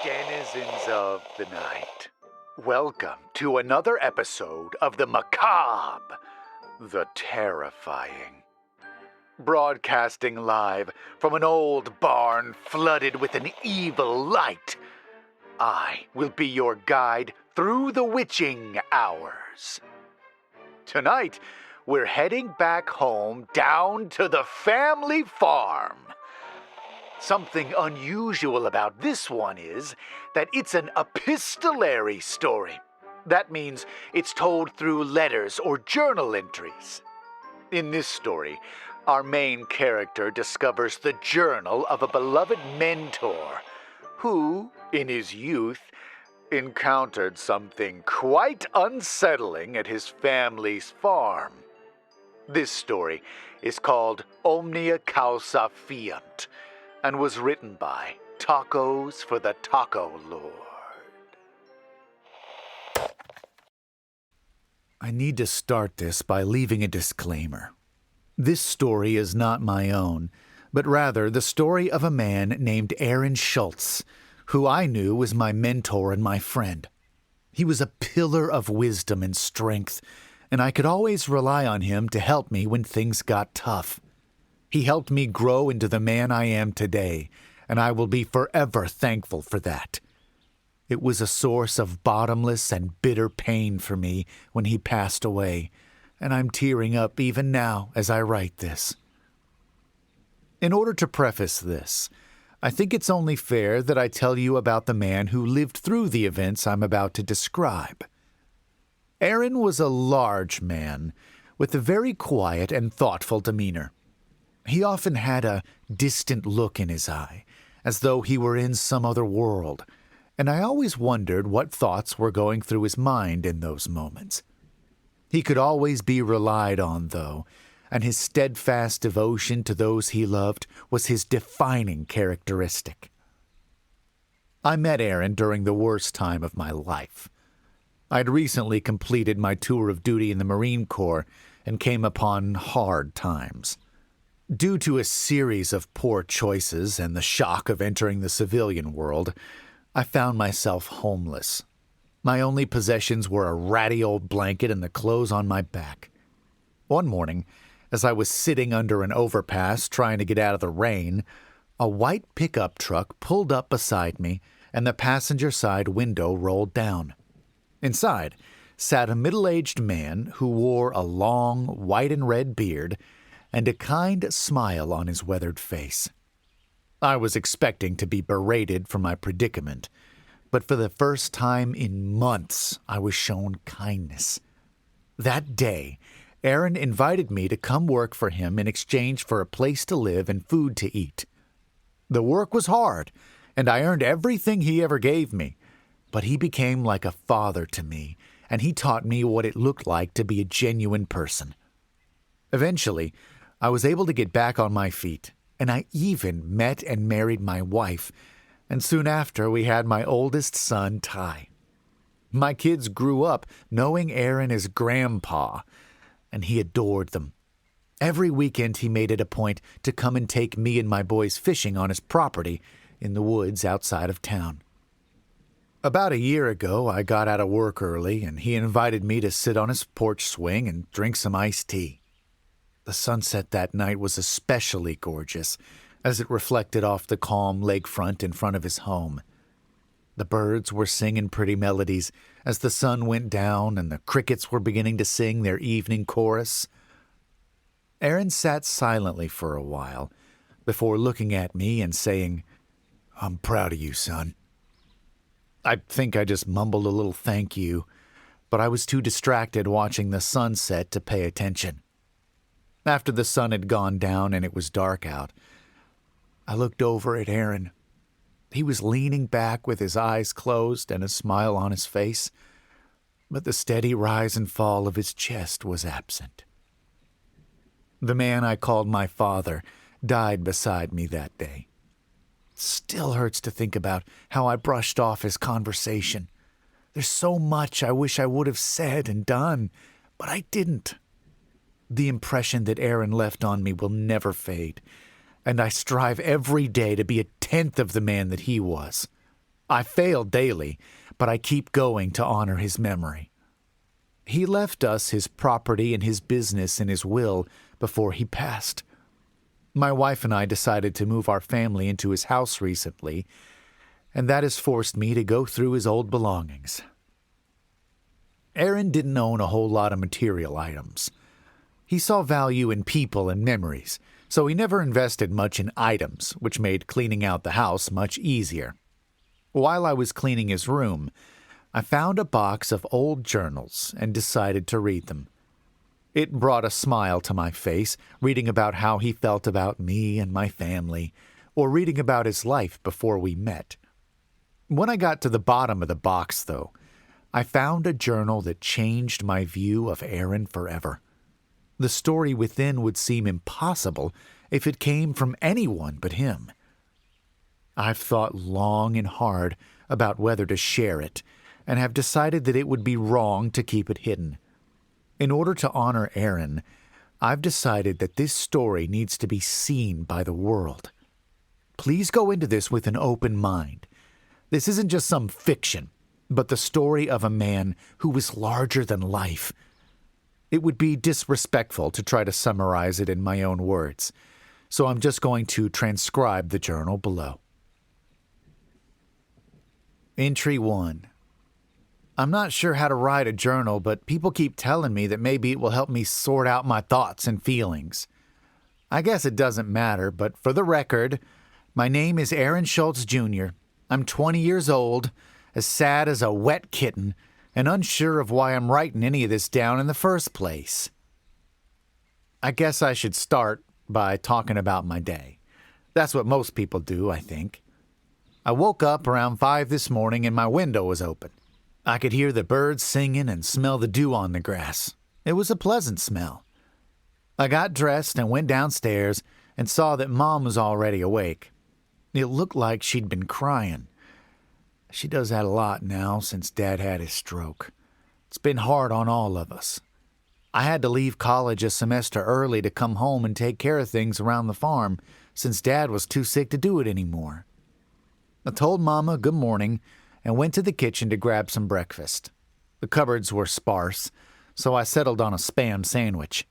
denizens of the night. Welcome to another episode of the macabre, the terrifying. Broadcasting live from an old barn flooded with an evil light, I will be your guide through the witching hours. Tonight, we're heading back home down to the family farm. Something unusual about this one is that it's an epistolary story. That means it's told through letters or journal entries. In this story, our main character discovers the journal of a beloved mentor who, in his youth, encountered something quite unsettling at his family's farm. This story is called Omnia Causa Fiunt and was written by Tacos for the Taco Lord. I need to start this by leaving a disclaimer. This story is not my own, but rather the story of a man named Aaron Schultz, who I knew was my mentor and my friend. He was a pillar of wisdom and strength, and I could always rely on him to help me when things got tough. He helped me grow into the man I am today, and I will be forever thankful for that. It was a source of bottomless and bitter pain for me when he passed away, and I'm tearing up even now as I write this. In order to preface this, I think it's only fair that I tell you about the man who lived through the events I'm about to describe. Aaron was a large man with a very quiet and thoughtful demeanor. He often had a distant look in his eye, as though he were in some other world, and I always wondered what thoughts were going through his mind in those moments. He could always be relied on, though, and his steadfast devotion to those he loved was his defining characteristic. I met Aaron during the worst time of my life. I'd recently completed my tour of duty in the Marine Corps and came upon hard times. Due to a series of poor choices and the shock of entering the civilian world, I found myself homeless. My only possessions were a ratty old blanket and the clothes on my back. One morning, as I was sitting under an overpass trying to get out of the rain, a white pickup truck pulled up beside me and the passenger side window rolled down. Inside sat a middle-aged man who wore a long white and red beard and a kind smile on his weathered face. I was expecting to be berated for my predicament, but for the first time in months, I was shown kindness. That day, Aaron invited me to come work for him in exchange for a place to live and food to eat. The work was hard, and I earned everything he ever gave me, but he became like a father to me, and he taught me what it looked like to be a genuine person. Eventually, I was able to get back on my feet, and I even met and married my wife, and soon after we had my oldest son, Ty. My kids grew up knowing Aaron as Grandpa, and he adored them. Every weekend he made it a point to come and take me and my boys fishing on his property in the woods outside of town. About a year ago, I got out of work early, and he invited me to sit on his porch swing and drink some iced tea. The sunset that night was especially gorgeous, as it reflected off the calm lakefront in front of his home. The birds were singing pretty melodies as the sun went down and the crickets were beginning to sing their evening chorus. Aaron sat silently for a while before looking at me and saying, "I'm proud of you, son." I think I just mumbled a little thank you, but I was too distracted watching the sunset to pay attention. After the sun had gone down and it was dark out, I looked over at Aaron. He was leaning back with his eyes closed and a smile on his face, but the steady rise and fall of his chest was absent. The man I called my father died beside me that day. It still hurts to think about how I brushed off his conversation. There's so much I wish I would have said and done, but I didn't. The impression that Aaron left on me will never fade, and I strive every day to be a tenth of the man that he was. I fail daily, but I keep going to honor his memory. He left us his property and his business in his will before he passed. My wife and I decided to move our family into his house recently, and that has forced me to go through his old belongings. Aaron didn't own a whole lot of material items. He saw value in people and memories, so he never invested much in items, which made cleaning out the house much easier. While I was cleaning his room, I found a box of old journals and decided to read them. It brought a smile to my face, reading about how he felt about me and my family, or reading about his life before we met. When I got to the bottom of the box, though, I found a journal that changed my view of Aaron forever. The story within would seem impossible if it came from anyone but him. I've thought long and hard about whether to share it, and have decided that it would be wrong to keep it hidden. In order to honor Aaron, I've decided that this story needs to be seen by the world. Please go into this with an open mind. This isn't just some fiction, but the story of a man who was larger than life. It would be disrespectful to try to summarize it in my own words, so I'm just going to transcribe the journal below. Entry 1. I'm not sure how to write a journal, but people keep telling me that maybe it will help me sort out my thoughts and feelings. I guess it doesn't matter, but for the record, my name is Aaron Schultz, Jr. I'm 20 years old, as sad as a wet kitten, and unsure of why I'm writing any of this down in the first place. I guess I should start by talking about my day. That's what most people do, I think. I woke up around 5 this morning and my window was open. I could hear the birds singing and smell the dew on the grass. It was a pleasant smell. I got dressed and went downstairs and saw that Mom was already awake. It looked like she'd been crying. She does that a lot now since Dad had his stroke. It's been hard on all of us. I had to leave college a semester early to come home and take care of things around the farm since Dad was too sick to do it anymore. I told Mama good morning and went to the kitchen to grab some breakfast. The cupboards were sparse, so I settled on a Spam sandwich.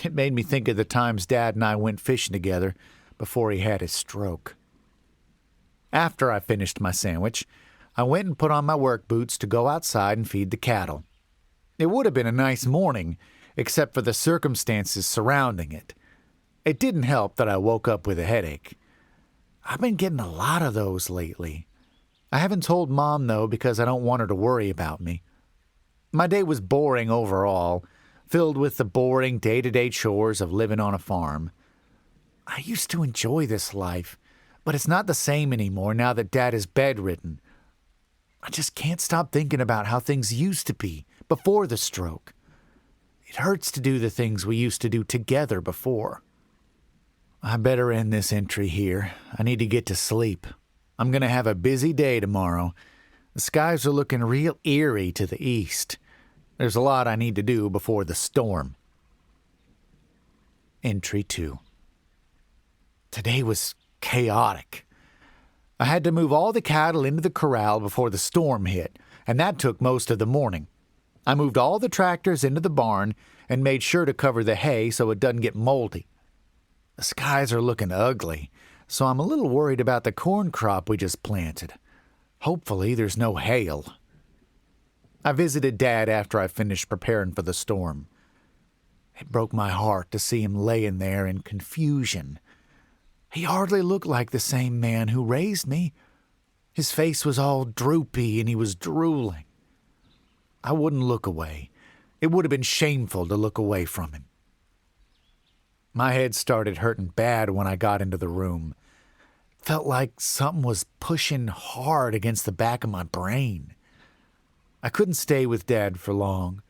It made me think of the times Dad and I went fishing together before he had his stroke. After I finished my sandwich, I went and put on my work boots to go outside and feed the cattle. It would have been a nice morning, except for the circumstances surrounding it. It didn't help that I woke up with a headache. I've been getting a lot of those lately. I haven't told Mom, though, because I don't want her to worry about me. My day was boring overall, filled with the boring day-to-day chores of living on a farm. I used to enjoy this life, but it's not the same anymore now that Dad is bedridden. I just can't stop thinking about how things used to be before the stroke. It hurts to do the things we used to do together before. I better end this entry here. I need to get to sleep. I'm going to have a busy day tomorrow. The skies are looking real eerie to the east. There's a lot I need to do before the storm. Entry 2. Today was chaotic. I had to move all the cattle into the corral before the storm hit, and that took most of the morning. I moved all the tractors into the barn and made sure to cover the hay so it doesn't get moldy. The skies are looking ugly, so I'm a little worried about the corn crop we just planted. Hopefully there's no hail. I visited Dad after I finished preparing for the storm. It broke my heart to see him laying there in confusion. He hardly looked like the same man who raised me. His face was all droopy and he was drooling. I wouldn't look away. It would have been shameful to look away from him. My head started hurting bad when I got into the room. Felt like something was pushing hard against the back of my brain. I couldn't stay with Dad for long.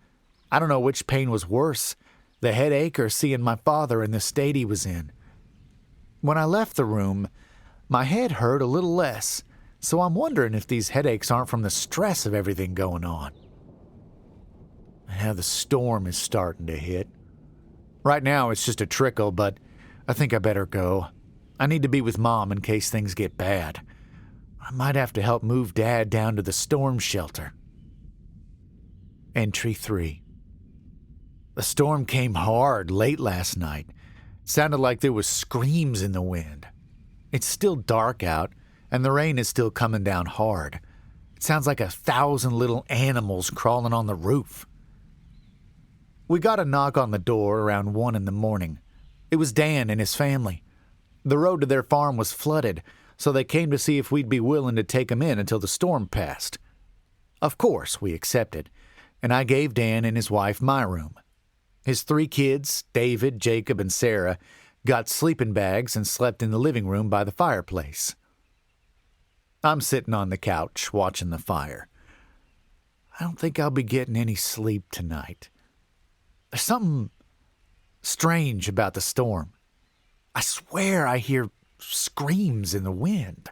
I don't know which pain was worse, the headache or seeing my father in the state he was in. When I left the room, my head hurt a little less, so I'm wondering if these headaches aren't from the stress of everything going on. Yeah, the storm is starting to hit. Right now it's just a trickle, but I think I better go. I need to be with Mom in case things get bad. I might have to help move Dad down to the storm shelter. Entry 3. The storm came hard late last night. It sounded like there was screams in the wind. It's still dark out, and the rain is still coming down hard. It sounds like 1,000 little animals crawling on the roof. We got a knock on the door around 1 in the morning. It was Dan and his family. The road to their farm was flooded, so they came to see if we'd be willing to take them in until the storm passed. Of course, we accepted, and I gave Dan and his wife my room. His 3 kids, David, Jacob, and Sarah, got sleeping bags and slept in the living room by the fireplace. I'm sitting on the couch watching the fire. I don't think I'll be getting any sleep tonight. There's something strange about the storm. I swear I hear screams in the wind.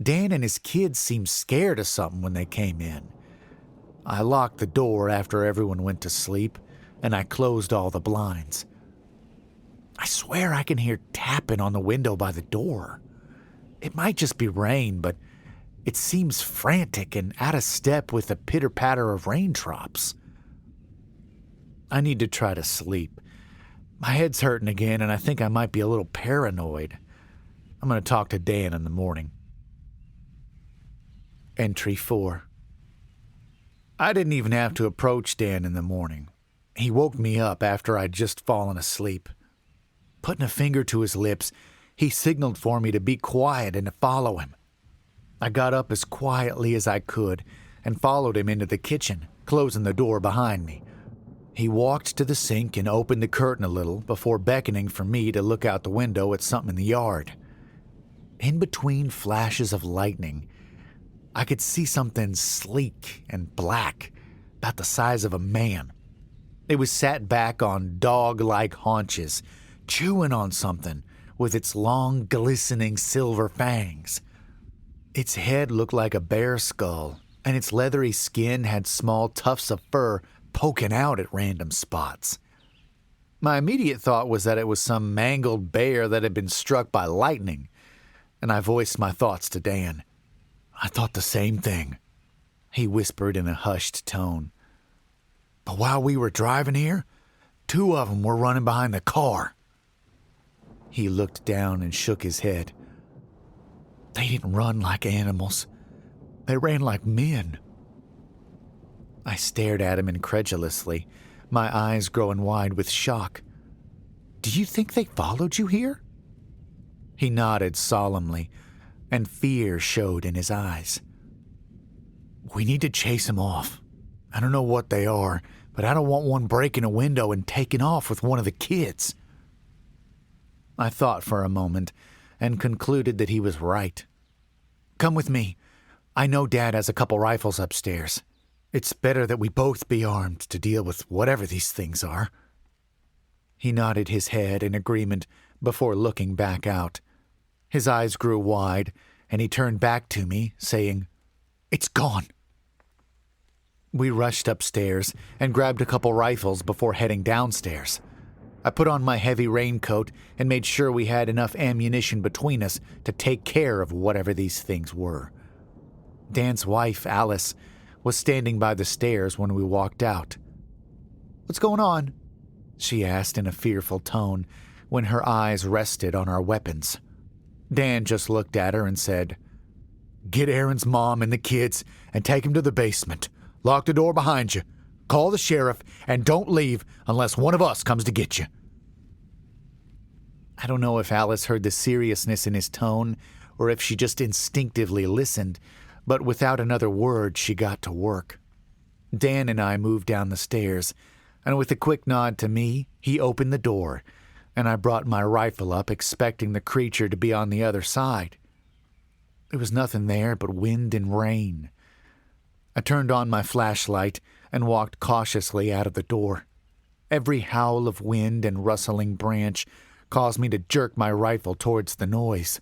Dan and his kids seemed scared of something when they came in. I locked the door after everyone went to sleep, and I closed all the blinds. I swear I can hear tapping on the window by the door. It might just be rain, but it seems frantic and out of step with the pitter-patter of raindrops. I need to try to sleep. My head's hurting again, and I think I might be a little paranoid. I'm going to talk to Dan in the morning. Entry 4. I didn't even have to approach Dan in the morning. He woke me up after I'd just fallen asleep. Putting a finger to his lips, he signaled for me to be quiet and to follow him. I got up as quietly as I could and followed him into the kitchen, closing the door behind me. He walked to the sink and opened the curtain a little before beckoning for me to look out the window at something in the yard. In between flashes of lightning, I could see something sleek and black, about the size of a man. It was sat back on dog-like haunches, chewing on something with its long, glistening silver fangs. Its head looked like a bear skull, and its leathery skin had small tufts of fur poking out at random spots. My immediate thought was that it was some mangled bear that had been struck by lightning, and I voiced my thoughts to Dan. I thought the same thing, he whispered in a hushed tone. But while we were driving here, 2 of them were running behind the car. He looked down and shook his head. They didn't run like animals. They ran like men. I stared at him incredulously, my eyes growing wide with shock. Do you think they followed you here? He nodded solemnly, and fear showed in his eyes. We need to chase them off. I don't know what they are, but I don't want one breaking a window and taking off with one of the kids. I thought for a moment and concluded that he was right. Come with me. I know Dad has a couple rifles upstairs. It's better that we both be armed to deal with whatever these things are. He nodded his head in agreement before looking back out. His eyes grew wide, and he turned back to me, saying, It's gone. We rushed upstairs and grabbed a couple rifles before heading downstairs. I put on my heavy raincoat and made sure we had enough ammunition between us to take care of whatever these things were. Dan's wife, Alice, was standing by the stairs when we walked out. What's going on? She asked in a fearful tone when her eyes rested on our weapons. Dan just looked at her and said, Get Aaron's mom and the kids and take them to the basement. Lock the door behind you. Call the sheriff and don't leave unless one of us comes to get you. I don't know if Alice heard the seriousness in his tone or if she just instinctively listened, but without another word she got to work. Dan and I moved down the stairs, and with a quick nod to me, he opened the door, and I brought my rifle up expecting the creature to be on the other side. There was nothing there but wind and rain. I turned on my flashlight and walked cautiously out of the door. Every howl of wind and rustling branch caused me to jerk my rifle towards the noise.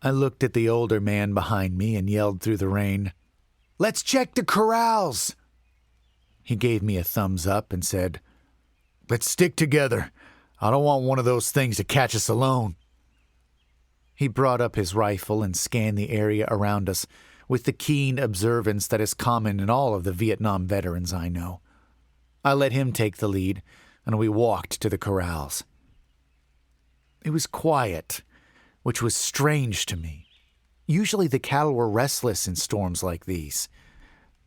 I looked at the older man behind me and yelled through the rain, Let's check the corrals! He gave me a thumbs up and said, Let's stick together. I don't want one of those things to catch us alone. He brought up his rifle and scanned the area around us with the keen observance that is common in all of the Vietnam veterans I know. I let him take the lead, and we walked to the corrals. It was quiet, which was strange to me. Usually the cattle were restless in storms like these.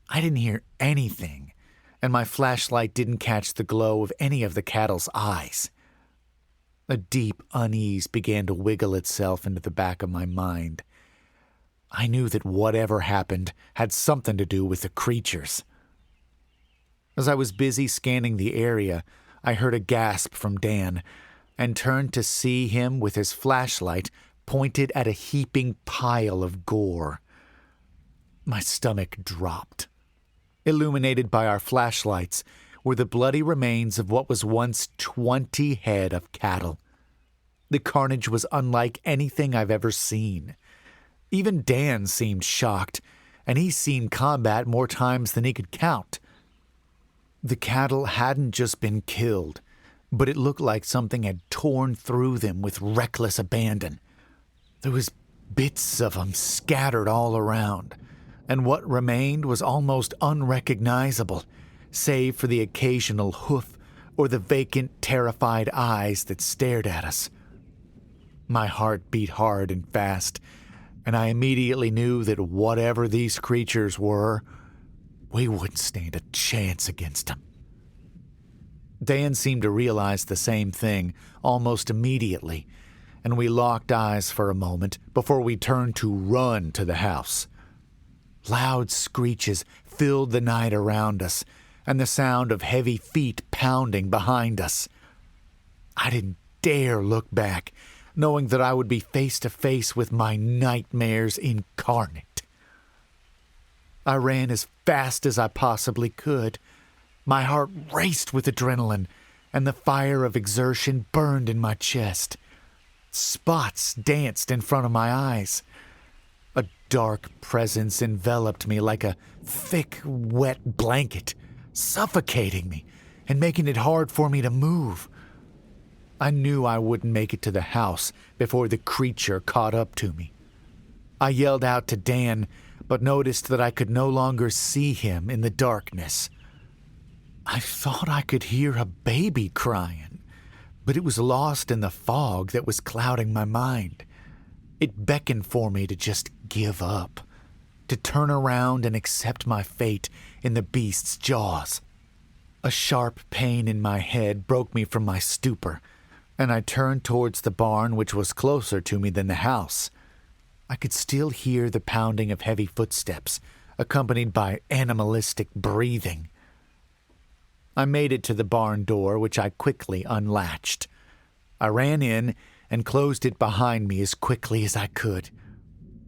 I didn't hear anything, and my flashlight didn't catch the glow of any of the cattle's eyes. A deep unease began to wiggle itself into the back of my mind. I knew that whatever happened had something to do with the creatures. As I was busy scanning the area, I heard a gasp from Dan and turned to see him with his flashlight pointed at a heaping pile of gore. My stomach dropped. Illuminated by our flashlights were the bloody remains of what was once 20 head of cattle. The carnage was unlike anything I've ever seen. Even Dan seemed shocked, and he's seen combat more times than he could count. The cattle hadn't just been killed, but it looked like something had torn through them with reckless abandon. There was bits of them scattered all around, and what remained was almost unrecognizable, save for the occasional hoof or the vacant, terrified eyes that stared at us. My heart beat hard and fast, and I immediately knew that whatever these creatures were, we wouldn't stand a chance against them. Dan seemed to realize the same thing almost immediately, and we locked eyes for a moment before we turned to run to the house. Loud screeches filled the night around us, and the sound of heavy feet pounding behind us. I didn't dare look back, knowing that I would be face to face with my nightmares incarnate. I ran as fast as I possibly could. My heart raced with adrenaline, and the fire of exertion burned in my chest. Spots danced in front of my eyes. A dark presence enveloped me like a thick, wet blanket, suffocating me and making it hard for me to move. I knew I wouldn't make it to the house before the creature caught up to me. I yelled out to Dan, but noticed that I could no longer see him in the darkness. I thought I could hear a baby crying, but it was lost in the fog that was clouding my mind. It beckoned for me to just give up, to turn around and accept my fate in the beast's jaws. A sharp pain in my head broke me from my stupor, and I turned towards the barn, which was closer to me than the house. I could still hear the pounding of heavy footsteps, accompanied by animalistic breathing. I made it to the barn door, which I quickly unlatched. I ran in and closed it behind me as quickly as I could.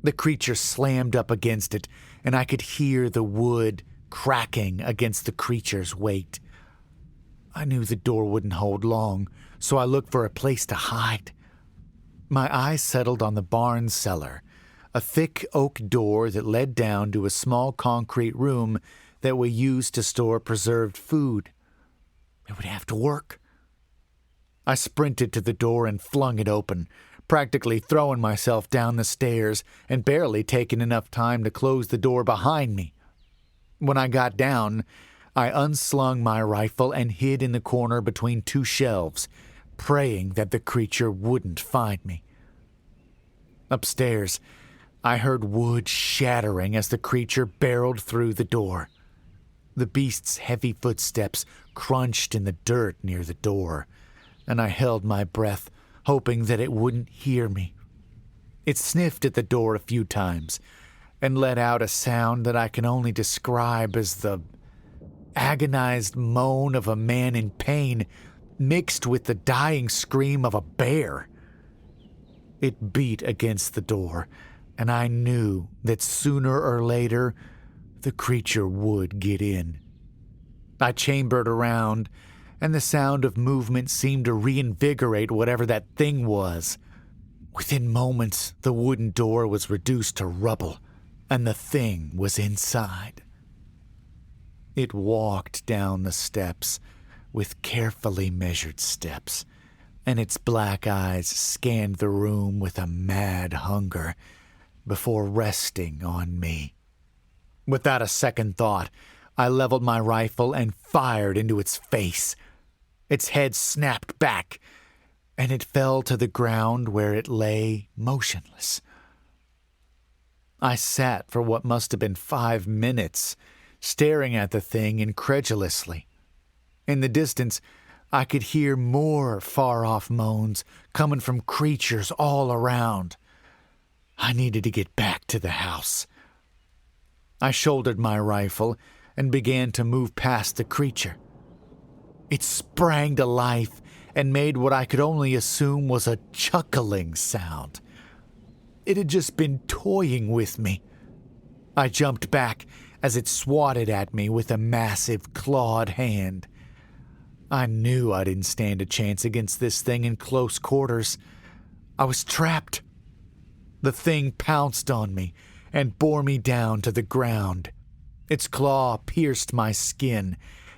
The creature slammed up against it, and I could hear the wood cracking against the creature's weight. I knew the door wouldn't hold long, so I looked for a place to hide. My eyes settled on the barn cellar, a thick oak door that led down to a small concrete room that we used to store preserved food. It would have to work. I sprinted to the door and flung it open, practically throwing myself down the stairs and barely taking enough time to close the door behind me. When I got down, I unslung my rifle and hid in the corner between two shelves, praying that the creature wouldn't find me. Upstairs, I heard wood shattering as the creature barreled through the door. The beast's heavy footsteps crunched in the dirt near the door, and I held my breath, hoping that it wouldn't hear me. It sniffed at the door a few times and let out a sound that I can only describe as the agonized moan of a man in pain mixed with the dying scream of a bear. It beat against the door, and I knew that sooner or later the creature would get in. I chambered around, and the sound of movement seemed to reinvigorate whatever that thing was. Within moments, the wooden door was reduced to rubble, and the thing was inside. It walked down the steps with carefully measured steps, and its black eyes scanned the room with a mad hunger before resting on me. Without a second thought, I leveled my rifle and fired into its face. Its head snapped back, and it fell to the ground where it lay motionless. I sat for what must have been 5 minutes, staring at the thing incredulously. In the distance, I could hear more far-off moans coming from creatures all around. I needed to get back to the house. I shouldered my rifle and began to move past the creature. It sprang to life and made what I could only assume was a chuckling sound. It had just been toying with me. I jumped back as it swatted at me with a massive clawed hand. I knew I didn't stand a chance against this thing in close quarters. I was trapped. The thing pounced on me and bore me down to the ground. Its claw pierced my skin,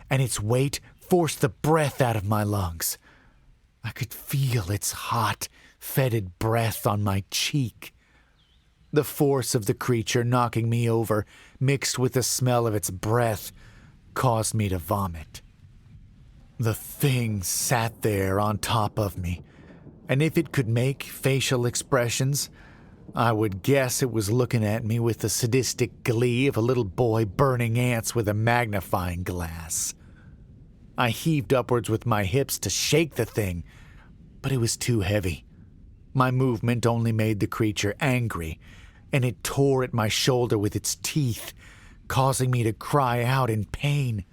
and its weight forced the breath out of my lungs. I could feel its hot, fetid breath on my cheek. The force of the creature knocking me over, mixed with the smell of its breath, caused me to vomit. The thing sat there on top of me, and if it could make facial expressions, I would guess it was looking at me with the sadistic glee of a little boy burning ants with a magnifying glass. I heaved upwards with my hips to shake the thing, but it was too heavy. My movement only made the creature angry, and it tore at my shoulder with its teeth, causing me to cry out in pain.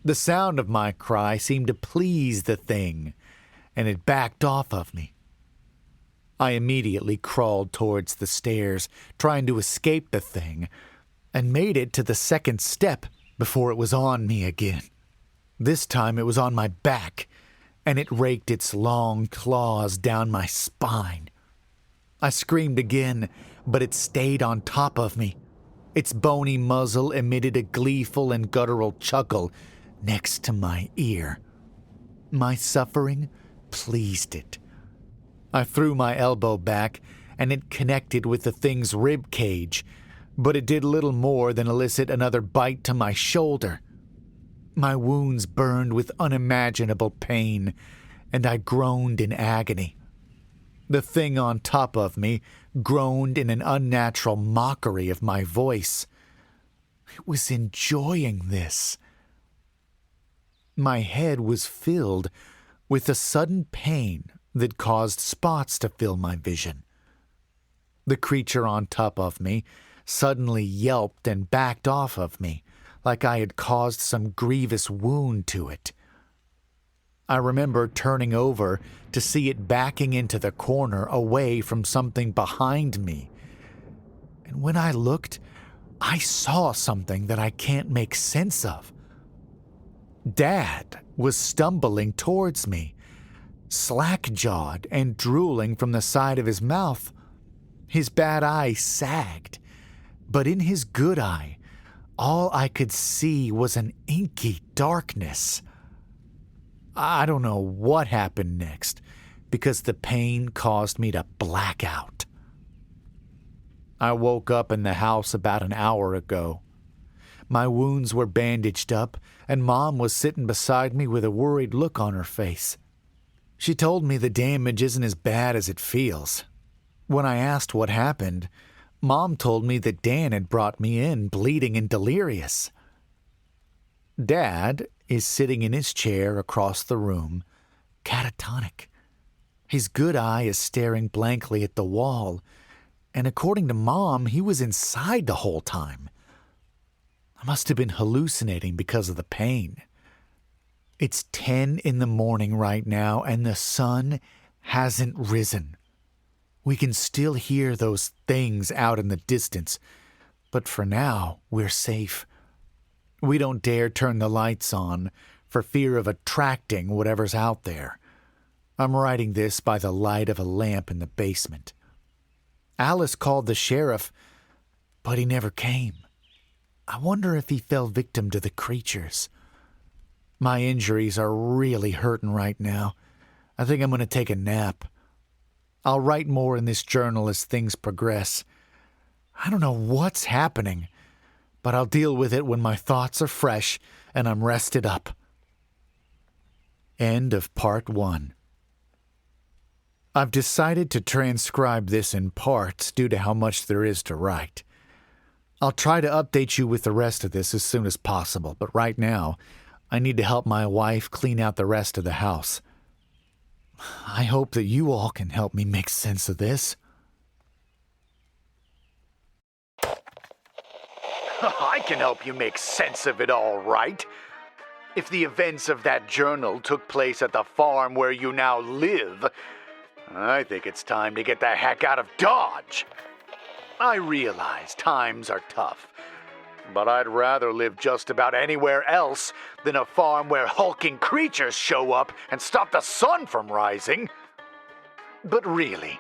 The sound of my cry seemed to please the thing, and it backed off of me. I immediately crawled towards the stairs, trying to escape the thing, and made it to the second step before it was on me again. This time it was on my back, and it raked its long claws down my spine. I screamed again, but it stayed on top of me. Its bony muzzle emitted a gleeful and guttural chuckle next to my ear. My suffering pleased it. I threw my elbow back, and it connected with the thing's rib cage, but it did little more than elicit another bite to my shoulder. My wounds burned with unimaginable pain, and I groaned in agony. The thing on top of me groaned in an unnatural mockery of my voice. It was enjoying this. My head was filled with a sudden pain that caused spots to fill my vision. The creature on top of me suddenly yelped and backed off of me, like I had caused some grievous wound to it. I remember turning over to see it backing into the corner away from something behind me. And when I looked, I saw something that I can't make sense of. Dad was stumbling towards me, slack-jawed and drooling from the side of his mouth. His bad eye sagged, but in his good eye, all I could see was an inky darkness. I don't know what happened next, because the pain caused me to black out. I woke up in the house about an hour ago. My wounds were bandaged up, and Mom was sitting beside me with a worried look on her face. She told me the damage isn't as bad as it feels. When I asked what happened, Mom told me that Dan had brought me in bleeding and delirious. Dad is sitting in his chair across the room, catatonic. His good eye is staring blankly at the wall, and according to Mom, he was inside the whole time. I must have been hallucinating because of the pain. It's 10 in the morning right now, and the sun hasn't risen. We can still hear those things out in the distance, but for now, we're safe. We don't dare turn the lights on for fear of attracting whatever's out there. I'm writing this by the light of a lamp in the basement. Alice called the sheriff, but he never came. I wonder if he fell victim to the creatures. My injuries are really hurting right now. I think I'm going to take a nap. I'll write more in this journal as things progress. I don't know what's happening, but I'll deal with it when my thoughts are fresh and I'm rested up. End of part 1. I've decided to transcribe this in parts due to how much there is to write. I'll try to update you with the rest of this as soon as possible, but right now, I need to help my wife clean out the rest of the house. I hope that you all can help me make sense of this. I can help you make sense of it all right. If the events of that journal took place at the farm where you now live, I think it's time to get the heck out of Dodge. I realize times are tough, but I'd rather live just about anywhere else than a farm where hulking creatures show up and stop the sun from rising. But really,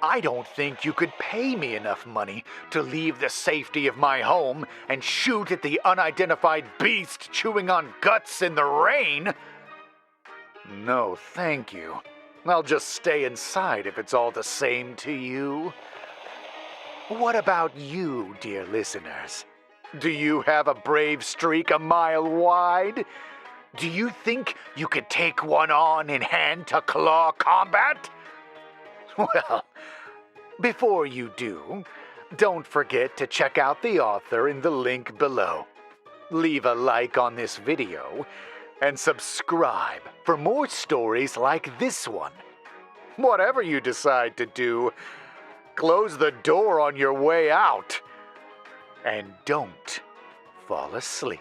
I don't think you could pay me enough money to leave the safety of my home and shoot at the unidentified beast chewing on guts in the rain. No, thank you. I'll just stay inside if it's all the same to you. What about you, dear listeners? Do you have a brave streak a mile wide? Do you think you could take one on in hand-to-claw combat? Well, before you do, don't forget to check out the author in the link below. Leave a like on this video and subscribe for more stories like this one. Whatever you decide to do, close the door on your way out and don't fall asleep.